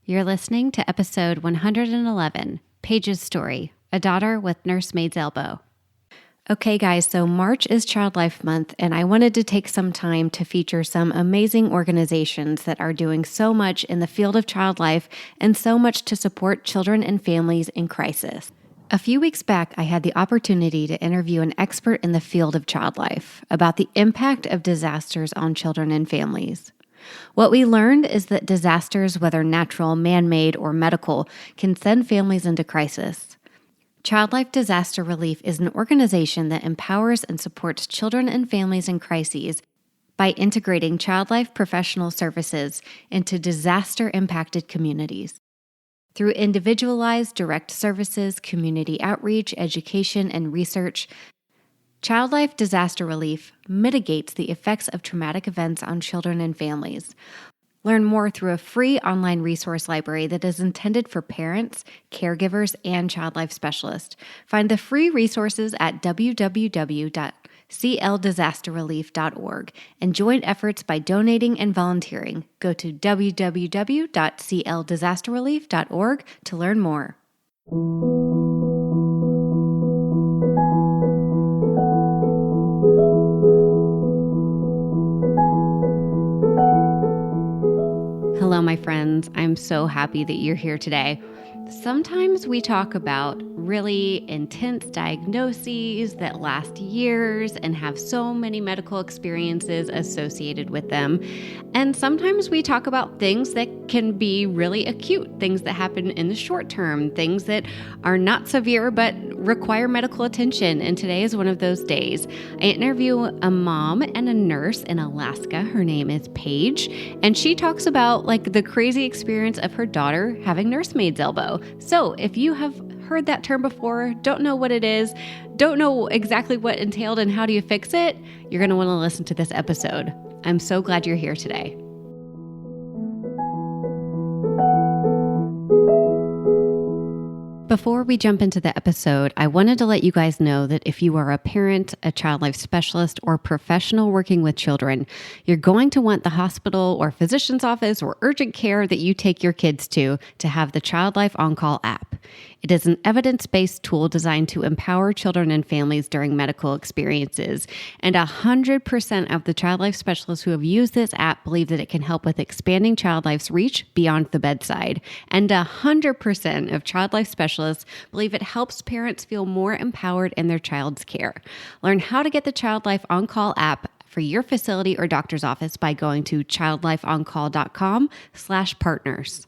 You're listening to episode 111, Paige's Story, a daughter with Nursemaid's Elbow. Okay, guys, so March is Child Life Month, and I wanted to take some time to feature some amazing organizations that are doing so much in the field of child life and so much to support children and families in crisis. A few weeks back, I had the opportunity to interview an expert in the field of child life about the impact of disasters on children and families. What we learned is that disasters, whether natural, man-made, or medical, can send families into crisis. Child Life Disaster Relief is an organization that empowers and supports children and families in crises by integrating child life professional services into disaster-impacted communities. Through individualized direct services, community outreach, education, and research, Child Life Disaster Relief mitigates the effects of traumatic events on children and families. Learn more through a free online resource library that is intended for parents, caregivers, and child life specialists. Find the free resources at www.cldisasterrelief.org and join efforts by donating and volunteering. Go to www.cldisasterrelief.org to learn more. Hello, my friends. I'm so happy that you're here today. Sometimes we talk about really intense diagnoses that last years and have so many medical experiences associated with them. And sometimes we talk about things that can be really acute, things that happen in the short term, things that are not severe but require medical attention. And today is one of those days. I interview a mom and a nurse in Alaska. Her name is Paige, and she talks about the crazy experience of her daughter having nursemaid's elbow. So if you have heard that term before, don't know what it is, don't know exactly what entailed and how do you fix it, you're going to want to listen to this episode. I'm so glad you're here today. Before we jump into the episode, I wanted to let you guys know that if you are a parent, a child life specialist, or professional working with children, you're going to want the hospital or physician's office or urgent care that you take your kids to have the Child Life On-Call app. It is an evidence-based tool designed to empower children and families during medical experiences. And 100% of the child life specialists who have used this app believe that it can help with expanding child life's reach beyond the bedside. And 100% of child life specialists believe it helps parents feel more empowered in their child's care. Learn how to get the Child Life On-Call app for your facility or doctor's office by going to childlifeoncall.com/partners.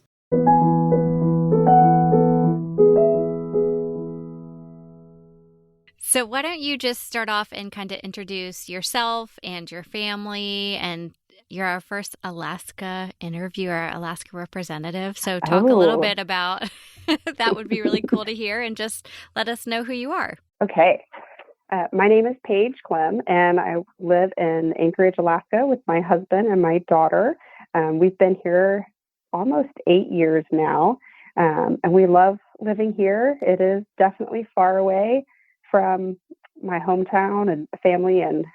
So why don't you just start off and kind of introduce yourself and your family, and you're our first Alaska interviewer, Alaska representative. So talk a little bit about that would be really cool to hear, and just let us know who you are. Okay. My name is Paige Clem, and I live in Anchorage, Alaska with my husband and my daughter. We've been here almost 8 years now, and we love living here. It is definitely far away from my hometown and family and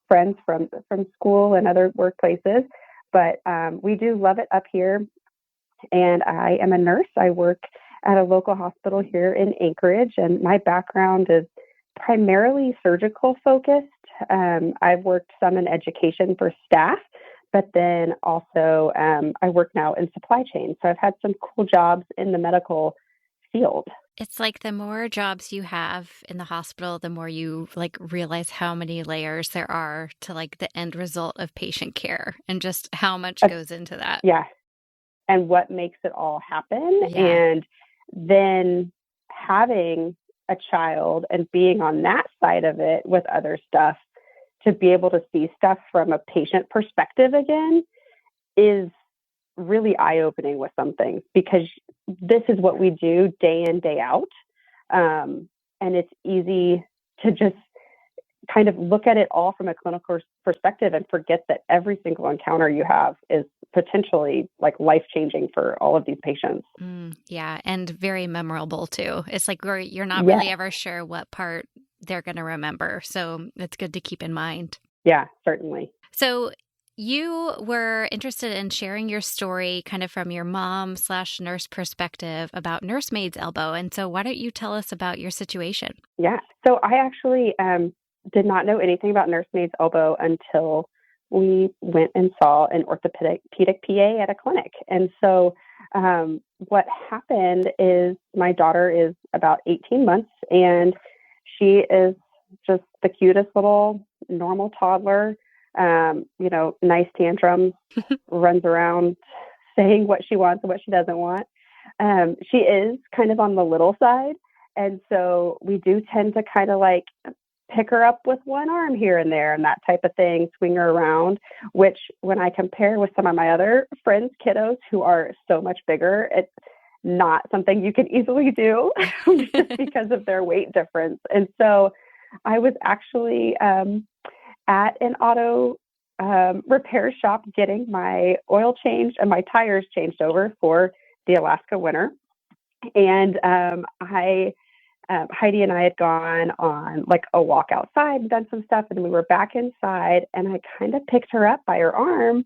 friends from school and other workplaces, but we do love it up here. And I am a nurse. I work at a local hospital here in Anchorage, and my background is primarily surgical focused. I've worked some in education for staff, but then also I work now in supply chain. So I've had some cool jobs in the medical field. It's like the more jobs you have in the hospital, the more you realize how many layers there are to the end result of patient care, and just how much goes into that. Yeah. And what makes it all happen. Yeah. And then having a child and being on that side of it with other stuff, to be able to see stuff from a patient perspective again is really eye-opening with something, because this is what we do day in, day out. And it's easy to just kind of look at it all from a clinical perspective and forget that every single encounter you have is potentially life-changing for all of these patients. Yeah, and very memorable too. It's you're not really ever sure what part they're going to remember. So it's good to keep in mind. Yeah, certainly. So you were interested in sharing your story kind of from your mom/nurse perspective about Nursemaid's elbow. And so why don't you tell us about your situation? Yeah. So I actually did not know anything about Nursemaid's elbow until we went and saw an orthopedic PA at a clinic. And so what happened is my daughter is about 18 months and she is just the cutest little normal toddler, nice tantrums, runs around saying what she wants and what she doesn't want. She is kind of on the little side. And so we do tend to kind of like pick her up with one arm here and there and that type of thing, swing her around, which when I compare with some of my other friends' kiddos who are so much bigger, it's not something you can easily do just because of their weight difference. And so I was actually at an auto repair shop getting my oil changed and my tires changed over for the Alaska winter. And Heidi and I had gone on like a walk outside and done some stuff, and we were back inside, and I kind of picked her up by her arm,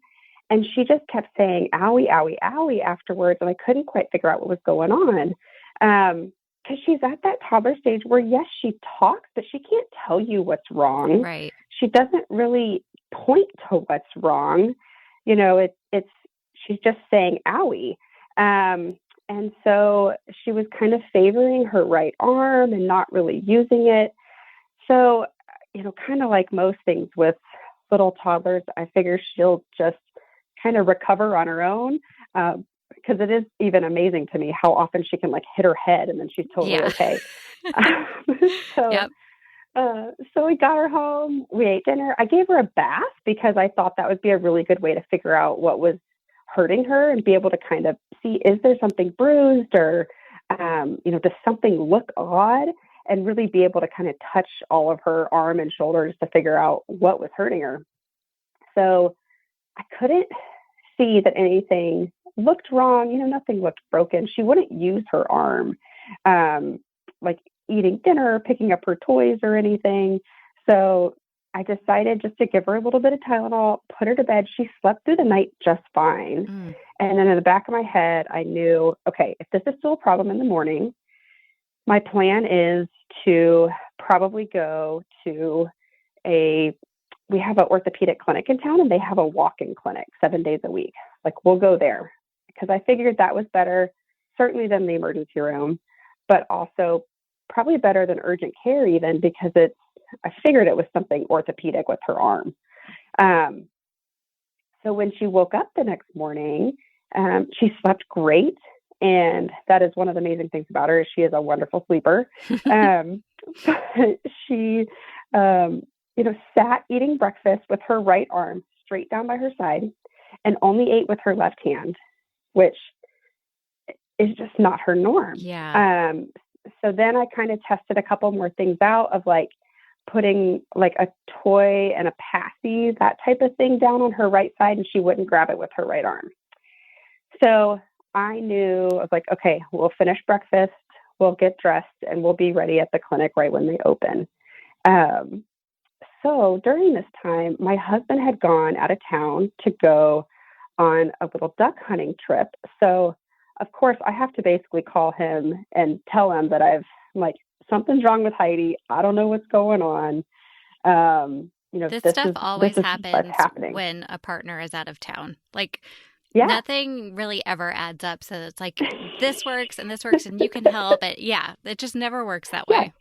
and she just kept saying, owie, owie, owie afterwards, and I couldn't quite figure out what was going on. Because she's at that toddler stage where, yes, she talks, but she can't tell you what's wrong. Right. She doesn't really point to what's wrong. She's just saying owie. And so she was kind of favoring her right arm and not really using it. So, kind of like most things with little toddlers, I figure she'll just kind of recover on her own. Because it is even amazing to me how often she can like hit her head and then she's totally okay. Yep. So we got her home, we ate dinner. I gave her a bath because I thought that would be a really good way to figure out what was hurting her and be able to kind of see, is there something bruised or, does something look odd, and really be able to kind of touch all of her arm and shoulders to figure out what was hurting her. So I couldn't see that anything looked wrong. Nothing looked broken. She wouldn't use her arm, like eating dinner, picking up her toys or anything. So I decided just to give her a little bit of Tylenol, put her to bed. She slept through the night just fine. And then in the back of my head, I knew, okay, if this is still a problem in the morning, my plan is to probably go to we have an orthopedic clinic in town, and they have a walk-in clinic 7 days a week. Like, we'll go there because I figured that was better, certainly than the emergency room, but also probably better than urgent care even, because I figured it was something orthopedic with her arm. So when she woke up the next morning, she slept great. And that is one of the amazing things about her, is she is a wonderful sleeper. She, sat eating breakfast with her right arm straight down by her side and only ate with her left hand, which is just not her norm. Yeah. So then I kind of tested a couple more things out of like putting like a toy and a passy, that type of thing, down on her right side, and she wouldn't grab it with her right arm. So I was like, okay, we'll finish breakfast, we'll get dressed, and we'll be ready at the clinic right when they open. So during this time, my husband had gone out of town to go on a little duck hunting trip. So of course I have to basically call him and tell him that I'm like, something's wrong with Heidi. I don't know what's going on. This stuff always happens when a partner is out of town. Like, nothing really ever adds up. So it's like, this works and you can help. But yeah, it just never works that way.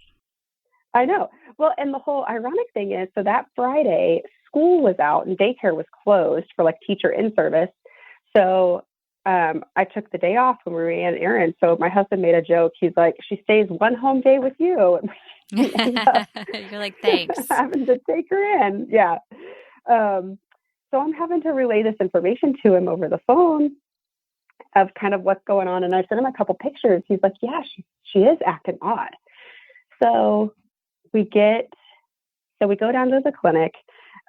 I know. Well, and the whole ironic thing is, so that Friday, school was out and daycare was closed for like teacher in service. So I took the day off when we ran errands. So my husband made a joke. He's like, she stays one home day with you. You're like, thanks. Having to take her in. Yeah. So I'm having to relay this information to him over the phone of kind of what's going on. And I sent him a couple pictures. He's like, yeah, she is acting odd. So we go down to the clinic,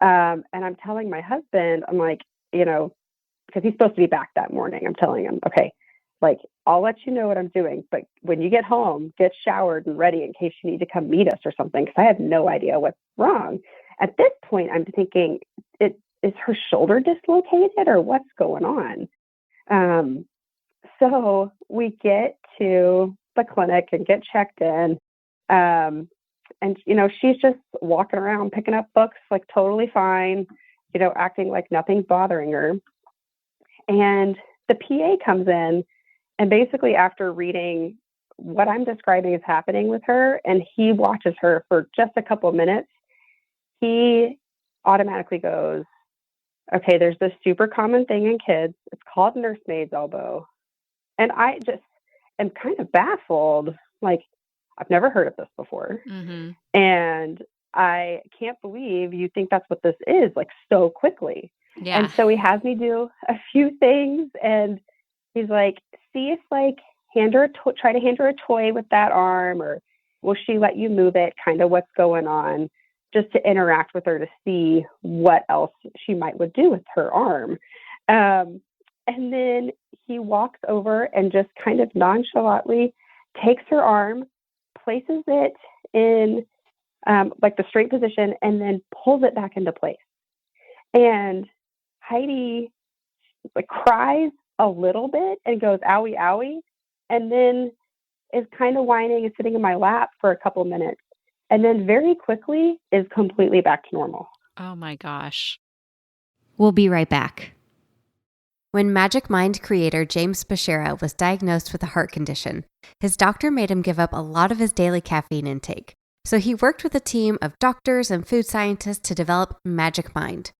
and I'm telling my husband, I'm like, because he's supposed to be back that morning. I'm telling him, okay, like, I'll let you know what I'm doing, but when you get home, get showered and ready in case you need to come meet us or something, because I have no idea what's wrong. At this point, I'm thinking, is her shoulder dislocated or what's going on? So we get to the clinic and get checked in. And, she's just walking around picking up books, like totally fine, acting like nothing's bothering her. And the PA comes in, and basically after reading what I'm describing is happening with her, and he watches her for just a couple of minutes, he automatically goes, okay, there's this super common thing in kids. It's called nursemaid's elbow. And I just am kind of baffled. Like, I've never heard of this before. Mm-hmm. And I can't believe you think that's what this is, like, so quickly. Yeah. And so he has me do a few things, and he's like, see if, like, try to hand her a toy with that arm, or will she let you move it, kind of what's going on, just to interact with her to see what else she would do with her arm. And then he walks over and just kind of nonchalantly takes her arm, places it in like the straight position, and then pulls it back into place. And Heidi like cries a little bit and goes, owie, owie. And then is kind of whining and sitting in my lap for a couple minutes. And then very quickly is completely back to normal. Oh my gosh. We'll be right back. When Magic Mind creator James Bashara was diagnosed with a heart condition, his doctor made him give up a lot of his daily caffeine intake. So he worked with a team of doctors and food scientists to develop Magic Mind.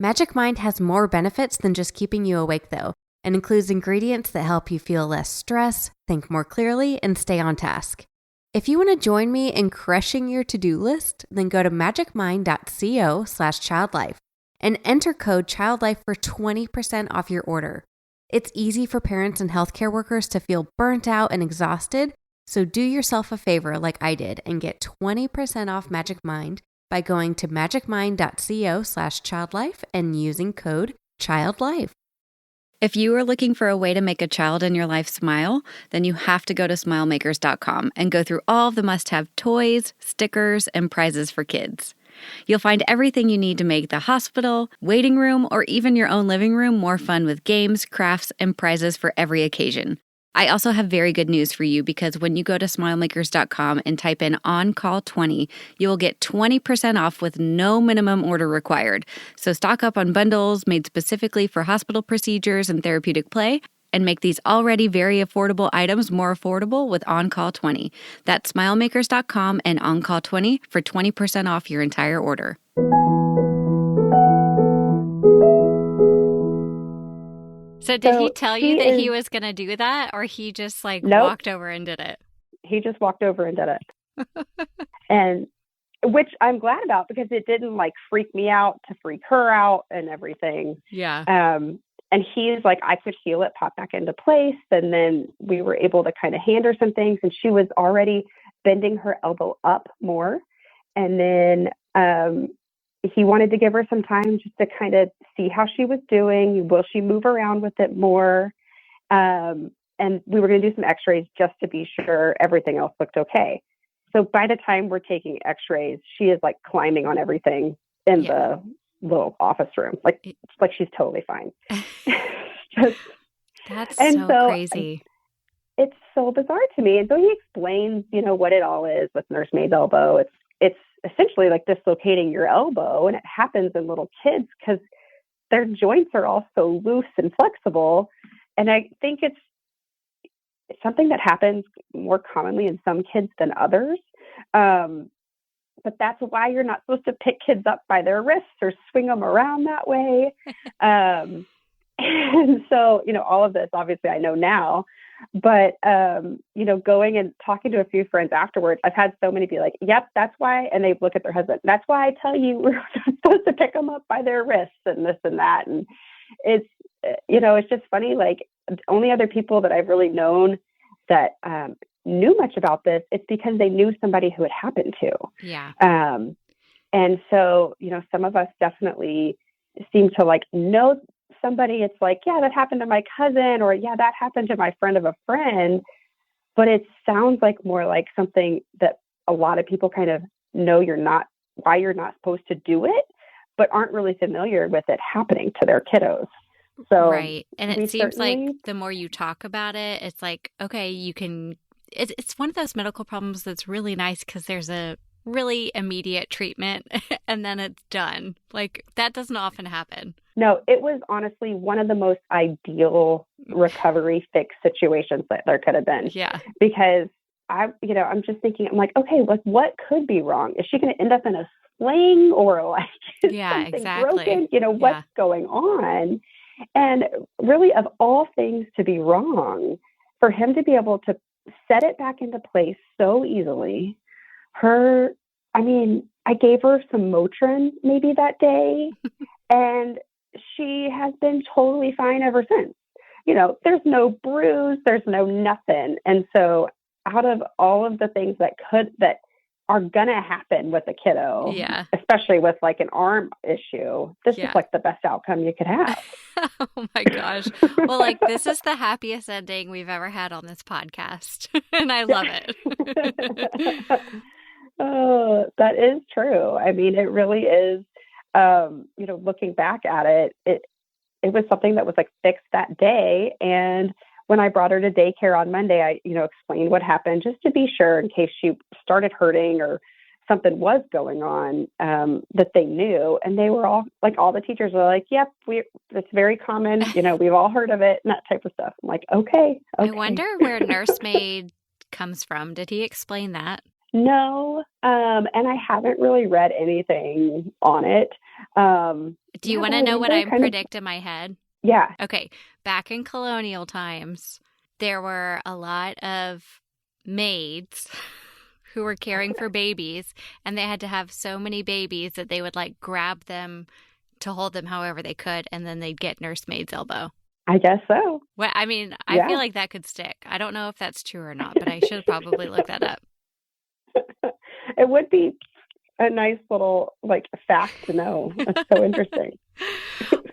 Magic Mind has more benefits than just keeping you awake, though, and includes ingredients that help you feel less stress, think more clearly, and stay on task. If you want to join me in crushing your to-do list, then go to magicmind.co/childlife and enter code CHILDLIFE for 20% off your order. It's easy for parents and healthcare workers to feel burnt out and exhausted, so do yourself a favor like I did and get 20% off Magic Mind by going to magicmind.co/childlife and using code CHILDLIFE. If you are looking for a way to make a child in your life smile, then you have to go to smilemakers.com and go through all of the must-have toys, stickers, and prizes for kids. You'll find everything you need to make the hospital, waiting room, or even your own living room more fun with games, crafts, and prizes for every occasion. I also have very good news for you because when you go to smilemakers.com and type in OnCall20, you will get 20% off with no minimum order required. So stock up on bundles made specifically for hospital procedures and therapeutic play and make these already very affordable items more affordable with OnCall20. That's smilemakers.com and OnCall20 for 20% off your entire order. So did he tell you that he was going to do that, or he just walked over and did it? He just walked over and did it. And which I'm glad about because it didn't freak me out to freak her out and everything. Yeah. And he's like, I could feel it pop back into place. And then we were able to kind of hand her some things, and she was already bending her elbow up more. And then he wanted to give her some time just to kind of see how she was doing. Will she move around with it more? And we were going to do some x-rays just to be sure everything else looked okay. So by the time we're taking x-rays, she is climbing on everything in the little office room. She's totally fine. That's so crazy. It's so bizarre to me. And so he explains, what it all is with nursemaid's elbow. It's essentially dislocating your elbow, and it happens in little kids because their joints are all so loose and flexible. And I think it's something that happens more commonly in some kids than others. But that's why you're not supposed to pick kids up by their wrists or swing them around that way. And so, all of this, obviously I know now, but, going and talking to a few friends afterwards, I've had so many be like, yep, that's why. And they look at their husband. That's why I tell you we're not supposed to pick them up by their wrists and this and that. And it's, it's just funny. Only other people that I've really known that, knew much about this, it's because they knew somebody who it happened to. Yeah. And so, some of us definitely seem to know somebody. It's yeah, that happened to my cousin, or yeah, that happened to my friend of a friend. But it sounds more like something that a lot of people kind of know why you're not supposed to do it, but aren't really familiar with it happening to their kiddos. So right. And it seems like the more you talk about it, it's like, okay, you can, it's one of those medical problems that's really nice because there's a really immediate treatment and then it's done. Like that doesn't often happen. No, it was honestly one of the most ideal recovery fix situations that there could have been. Yeah. Because I'm just thinking, I'm like, okay, like what could be wrong? Is she going to end up in a sling or like is something exactly. broken? What's going on? And really, of all things to be wrong, for him to be able to set it back into place so easily, I gave her some Motrin maybe that day, and she has been totally fine ever since. There's no bruise, there's no nothing. And so out of all of the things that are going to happen with a kiddo, especially with like an arm issue, this is like the best outcome you could have. Oh my gosh. Well, like this is the happiest ending we've ever had on this podcast. And I love it. Oh, that is true. I mean, it really is, looking back at it, it was something that was like fixed that day. And when I brought her to daycare on Monday, I, explained what happened just to be sure in case she started hurting or something was going on, that they knew. And they were all the teachers were like, yep, it's very common. We've all heard of it and that type of stuff. I'm like, okay. I wonder where Nursemaid comes from. Did he explain that? No. And I haven't really read anything on it. Do you want to know what I'm predicting in my head? Yeah. Okay. Back in colonial times, there were a lot of maids who were caring for babies, and they had to have so many babies that they would like grab them to hold them however they could, and then they'd get nursemaid's elbow. I guess so. Well, I mean, I feel like that could stick. I don't know if that's true or not, but I should probably look that up. It would be a nice little fact to know. That's so interesting.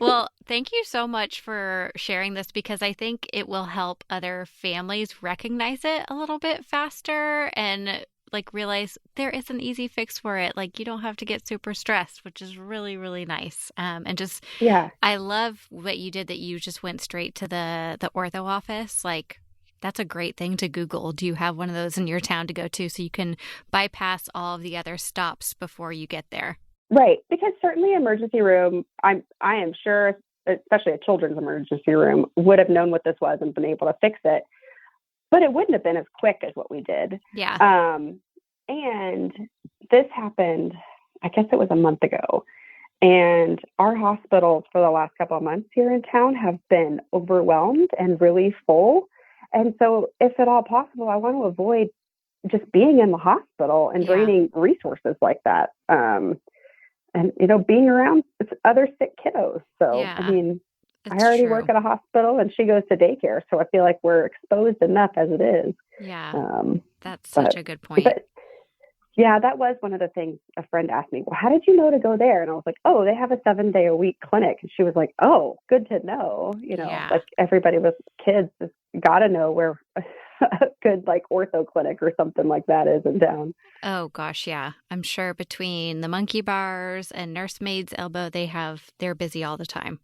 Well, thank you so much for sharing this because I think it will help other families recognize it a little bit faster and realize there is an easy fix for it. Like you don't have to get super stressed, which is really, really nice. And just, I love what you did that you just went straight to the ortho office. Like that's a great thing to Google. Do you have one of those in your town to go to so you can bypass all of the other stops before you get there? Right. Because certainly emergency room, I am sure, especially a children's emergency room, would have known what this was and been able to fix it. But it wouldn't have been as quick as what we did. Yeah. And this happened, I guess it was a month ago. And our hospitals for the last couple of months here in town have been overwhelmed and really full. And so if at all possible, I want to avoid just being in the hospital and draining resources like that. And, being around other sick kiddos. So, I mean, I already work at a hospital and she goes to daycare. So I feel like we're exposed enough as it is. Yeah. That's such a good point. But, that was one of the things a friend asked me, well, how did you know to go there? And I was like, oh, they have a 7-day-a-week clinic. And she was like, oh, good to know. Like everybody with kids has got to know where a good ortho clinic or something like that is in town. Oh gosh, yeah. I'm sure between the monkey bars and Nursemaid's elbow, they're busy all the time.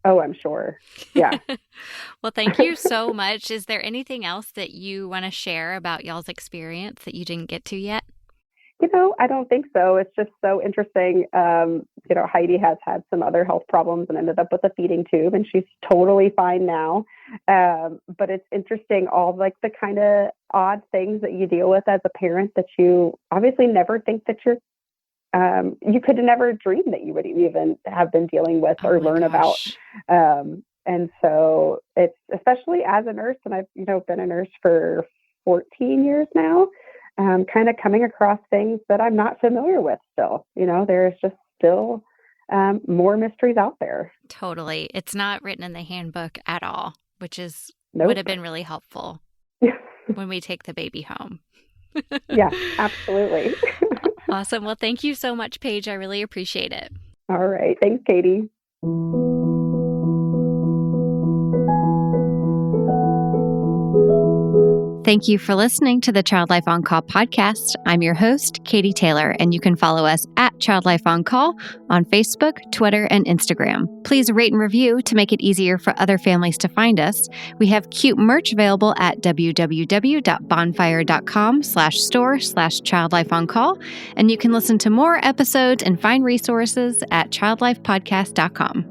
Oh, I'm sure. Yeah. Well, thank you so much. Is there anything else that you want to share about y'all's experience that you didn't get to yet? I don't think so. It's just so interesting. Heidi has had some other health problems and ended up with a feeding tube, and she's totally fine now. But it's interesting, all the kind of odd things that you deal with as a parent that you obviously never think that you could have never dreamed that you would even have been dealing with or learn about. And so it's, especially as a nurse, and I've, been a nurse for 14 years now, kind of coming across things that I'm not familiar with still. There's just still more mysteries out there. Totally. It's not written in the handbook at all, which would have been really helpful when we take the baby home. Yeah, absolutely. Awesome. Well, thank you so much, Paige. I really appreciate it. All right. Thanks, Katie. Thank you for listening to the Child Life On Call podcast. I'm your host, Katie Taylor, and you can follow us at Child Life On Call on Facebook, Twitter, and Instagram. Please rate and review to make it easier for other families to find us. We have cute merch available at www.bonfire.com/store/childlifeoncall, and you can listen to more episodes and find resources at childlifepodcast.com.